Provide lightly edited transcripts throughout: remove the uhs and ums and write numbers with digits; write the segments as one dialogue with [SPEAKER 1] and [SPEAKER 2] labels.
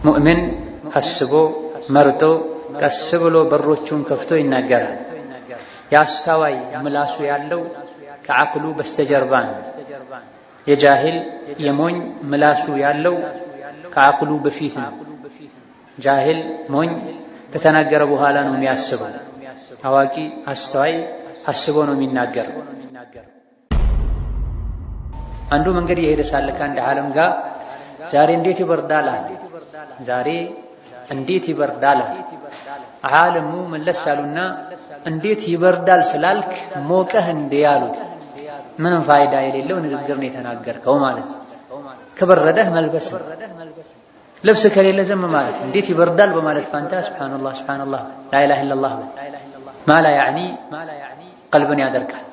[SPEAKER 1] ሙእሚን ሐስቦ መርጦ ቀስ ብሎ በሮቹን ከፍቶ ይናገራል። የአስተዋይ ምላሱ ያለው ከዓቅሉ በስተጀርባ ነው። የጃሂል የሞኝ ምላሱ ያለው ከዓቅሉ በፊት ነው። ጃሂል ሞኝ ከተናገረ በኋላ ነው የሚያስበው። አዋቂ አስተዋይ አስቦ ነው የሚናገረው። አንዱ መንገድ እየሄደ ሳለ ከአንድ ዓለም ጋር ዛሬ እንዴት ይበርዳል አለ። ዛሬ እንዴት ይበርዳል አለ። ዓለሙ መለስ አሉና እንዴት ይበርዳል ስላልክ ሞቀህ እንዴ ያሉት። ምንም ፋይዳ የሌለው ንግግር ነው የተናገርከው ማለት ነው። ከበረደህ መልበስ፣ ልብስ ከሌለ ዝም ማለት። እንዴት ይበርዳል በማለት ፋንታ ሱብሃንአላህ ሱብሃንአላህ ላኢላሃ ኢለላህ ማላ ያዕኒ ቀልብን ያደርጋል።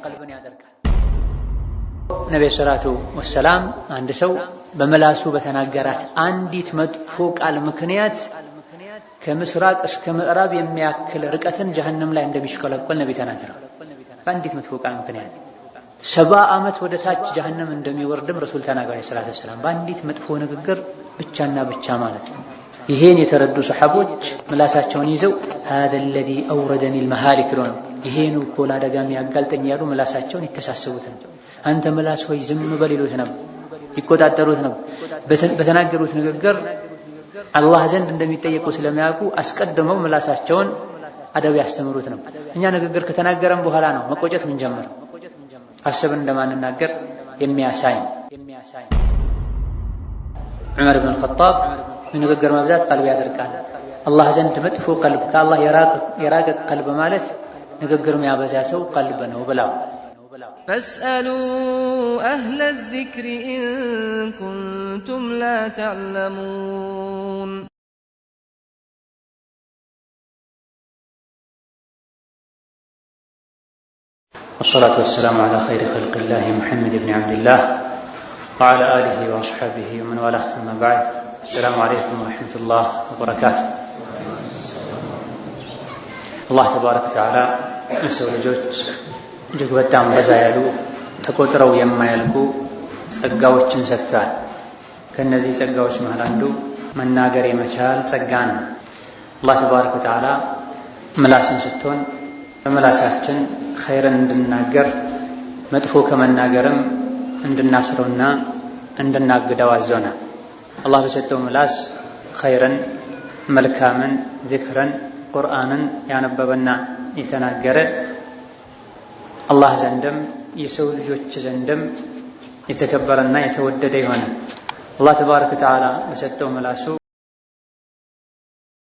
[SPEAKER 1] ነብዩ ሰለላሁ ዐለይሂ አንድ ሰው በመላሱ በተናገራት አንዲት መጥፎ ቃል ምክንያት ከምስራቅ እስከ ምዕራብ የሚያክል ርቀትን ጀሀነም ላይ እንደሚሽከለከል ነብዩ ተናገረው። በአንዲት መጥፎ ቃል ምክንያት 70 ዓመት ወደ ታች ጀሀነም እንደሚወርድም ረሱል ተናገሩ ሰለላሁ ዐለይሂ ወሰለም። በአንዲት መጥፎ ንግግር ብቻና ብቻ ማለት ነው። ይሄን የተረዱ ሰሐቦች ምላሳቸውን ይዘው هذا الذي أوردني المهالك ነው ይሄን እኮ ለአደጋ የሚያጋልጠኝ ያሉ ምላሳቸውን ይተሳሰቡት ነው። አንተ ምላስ ሆይ ዝም በል ይሉት ነበር፣ ይቆጣጠሩት ነበር። በተናገሩት ንግግር አላህ ዘንድ እንደሚጠየቁ ስለሚያውቁ አስቀድመው ምላሳቸውን አደብ ያስተምሩት ነው። እኛ ንግግር ከተናገረን በኋላ ነው መቆጨት ምን ጀመረ። አስበን እንደማንናገር የሚያሳይ ዑመር ኢብኑ አልኸጣብ ንግግር መብዛት ቀልብ ያደርቃል። አላህ ዘንድ መጥፎ ቀልብ ከአላህ የራቀ ቀልብ ማለት ንግግር የሚያበዛ ሰው ቀልብ ነው ብለው
[SPEAKER 2] فاسألوا أهل الذكر إن كنتم لا تعلمون
[SPEAKER 1] والصلاة والسلام على خير خلق الله محمد بن عبد الله وعلى آله وأصحابه ومن والاه أما بعد السلام عليكم ورحمة الله وبركاته الله تبارك وتعالى نسأل جوج እጅግ በጣም በዛ ያሉ ተቆጥረው የማያልቁ ጸጋዎችን ሰጥቷል። ከነዚህ ጸጋዎች መሃል አንዱ መናገር የመቻል ጸጋ ነው። አላህ ተባረከ ወተዓላ ምላስን ሰጥቶን በምላሳችን ኸይርን እንድናገር መጥፎ ከመናገርም እንድናስረውና እንድናግደው አዞናል። አላህ በሰጠው ምላስ ኸይርን፣ መልካምን፣ ዚክርን፣ ቁርአንን ያነበበና የተናገረ አላህ ዘንድም የሰው ልጆች ዘንድም የተከበረና የተወደደ ይሆናል። አላህ ተባረከ ወተዓላ በሰጠው ምላሱ